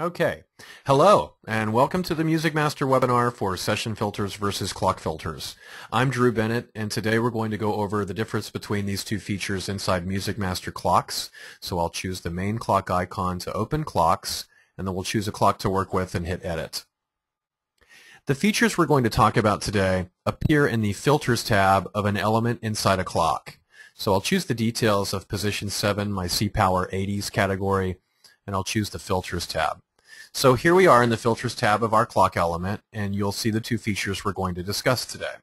Okay. Hello, and welcome to the MusicMaster webinar for session filters versus clock filters. I'm Drew Bennett, and today we're going to go over the difference between these two features inside MusicMaster clocks. So I'll choose the main clock icon to open clocks, and then we'll choose a clock to work with and hit edit. The features we're going to talk about today appear in the Filters tab of an element inside a clock. So I'll choose the details of position 7, my C-Power 80s category, and I'll choose the Filters tab. So here we are in the Filters tab of our clock element, and you'll see the two features we're going to discuss today.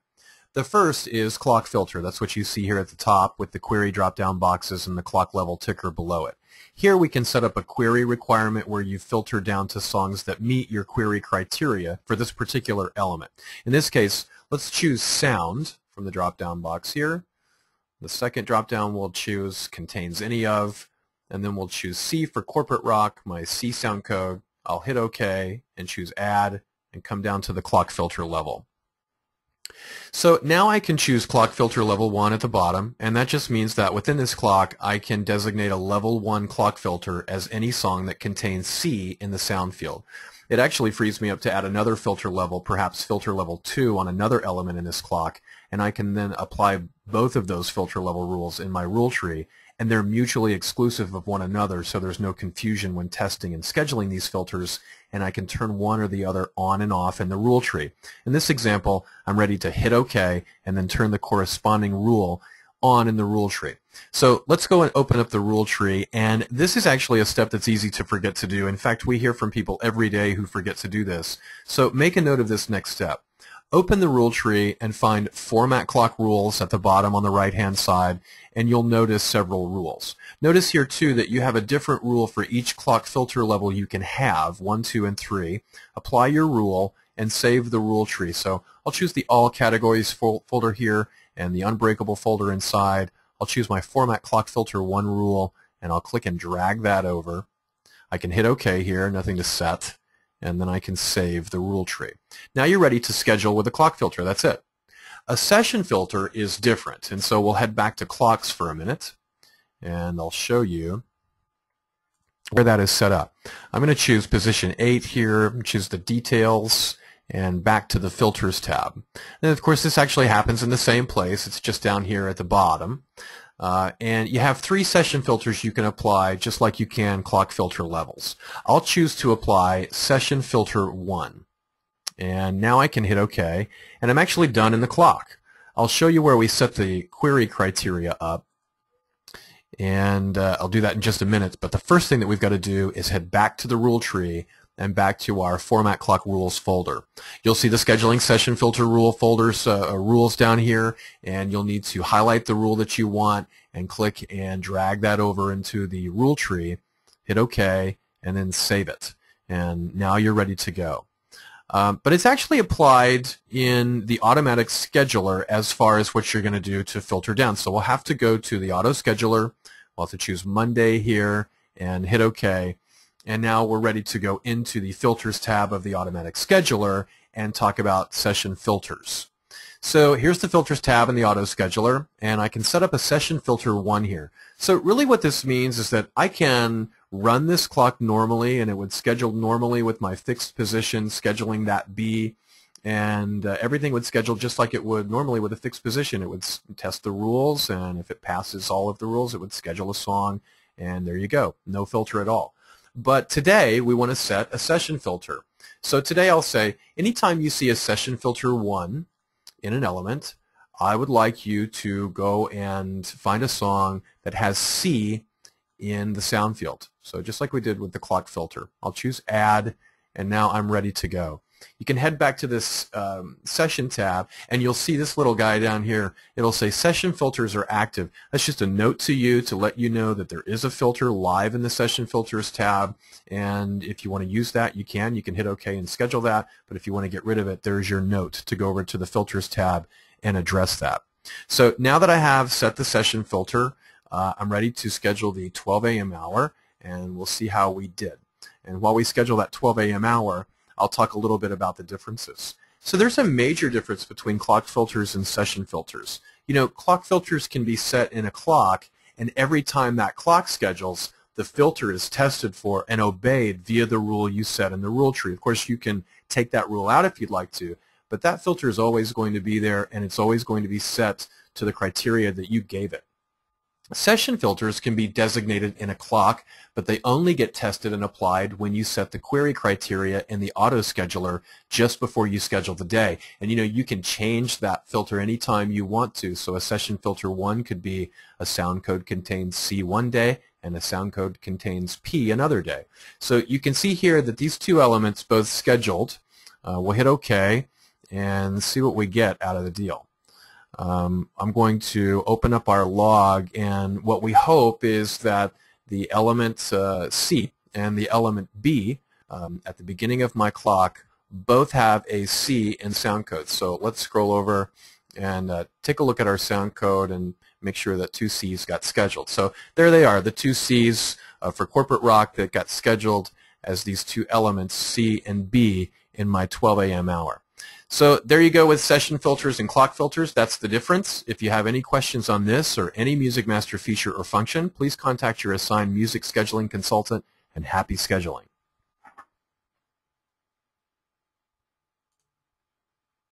The first is clock filter. That's what you see here at the top with the query drop-down boxes and the clock level ticker below it. Here we can set up a query requirement where you filter down to songs that meet your query criteria for this particular element. In this case, let's choose sound from the drop-down box here. The second drop-down we'll choose contains any of, and then we'll choose C for corporate rock, my C sound code. I'll hit OK and choose Add and come down to the clock filter level. So now I can choose clock filter level 1 at the bottom, and that just means that within this clock I can designate a level 1 clock filter as any song that contains C in the sound field. It actually frees me up to add another filter level, perhaps filter level 2 on another element in this clock, and I can then apply both of those filter level rules in my rule tree, and they're mutually exclusive of one another, so there's no confusion when testing and scheduling these filters, and I can turn one or the other on and off in the rule tree. In this example, I'm ready to hit OK and then turn the corresponding rule on in the rule tree. So let's go and open up the rule tree, and this is actually a step that's easy to forget to do. In fact, we hear from people every day who forget to do this. So make a note of this next step. Open the rule tree and find Format Clock Rules at the bottom on the right-hand side, and you'll notice several rules. Notice here, too, that you have a different rule for each clock filter level you can have, 1, 2, and 3. Apply your rule and save the rule tree. So I'll choose the All Categories folder here and the Unbreakable folder inside. I'll choose my Format Clock Filter 1 rule, and I'll click and drag that over. I can hit OK here, nothing to set, and then I can save the rule tree. Now you're ready to schedule with a clock filter. That's it. A session filter is different, and so we'll head back to clocks for a minute, and I'll show you where that is set up. I'm going to choose position 8 here, choose the details, and back to the Filters tab. And of course this actually happens in the same place. It's just down here at the bottom. And you have 3 session filters you can apply just like you can clock filter levels. I'll choose to apply session filter 1. And now I can hit OK, and I'm actually done in the clock. I'll show you where we set the query criteria up, and I'll do that in just a minute. But the first thing that we've got to do is head back to the rule tree and back to our Format Clock Rules folder. You'll see the Scheduling Session Filter Rule folders, rules down here, and you'll need to highlight the rule that you want and click and drag that over into the rule tree, hit OK, and then save it. And now you're ready to go. But it's actually applied in the automatic scheduler as far as what you're going to do to filter down. So we'll have to go to the auto scheduler. We'll have to choose Monday here and hit OK. And now we're ready to go into the Filters tab of the automatic scheduler and talk about session filters. So here's the Filters tab in the auto scheduler, and I can set up a session filter 1 here. So really what this means is that I can run this clock normally, and it would schedule normally with my fixed position, scheduling that B, and everything would schedule just like it would normally with a fixed position. It would test the rules, and if it passes all of the rules, it would schedule a song, and there you go, no filter at all. But today we want to set a session filter. So today I'll say anytime you see a session filter 1 in an element, I would like you to go and find a song that has C in the sound field. So just like we did with the clock filter, I'll choose Add, and now I'm ready to go. You can head back to this Session tab, and you'll see this little guy down here. It'll say Session Filters are active. That's just a note to you to let you know that there is a filter live in the Session Filters tab, and if you want to use that, you can. You can hit OK and schedule that, but if you want to get rid of it, there's your note to go over to the Filters tab and address that. So now that I have set the session filter, I'm ready to schedule the 12 a.m. hour, and we'll see how we did. And while we schedule that 12 a.m. hour, I'll talk a little bit about the differences. So there's a major difference between clock filters and session filters. You know, clock filters can be set in a clock, and every time that clock schedules, the filter is tested for and obeyed via the rule you set in the rule tree. Of course, you can take that rule out if you'd like to, but that filter is always going to be there, and it's always going to be set to the criteria that you gave it. Session filters can be designated in a clock, but they only get tested and applied when you set the query criteria in the auto scheduler just before you schedule the day. And you can change that filter anytime you want to. So a session filter 1 could be a sound code contains C one day and a sound code contains P another day. So you can see here that these two elements both scheduled. We'll hit OK and see what we get out of the deal. I'm going to open up our log, and what we hope is that the element C and the element B at the beginning of my clock both have a C in sound code. So let's scroll over and take a look at our sound code and make sure that 2 C's got scheduled. So there they are, the 2 C's for corporate rock that got scheduled as these two elements, C and B, in my 12 a.m. hour. So there you go with session filters and clock filters. That's the difference. If you have any questions on this or any MusicMaster feature or function, please contact your assigned music scheduling consultant, and happy scheduling.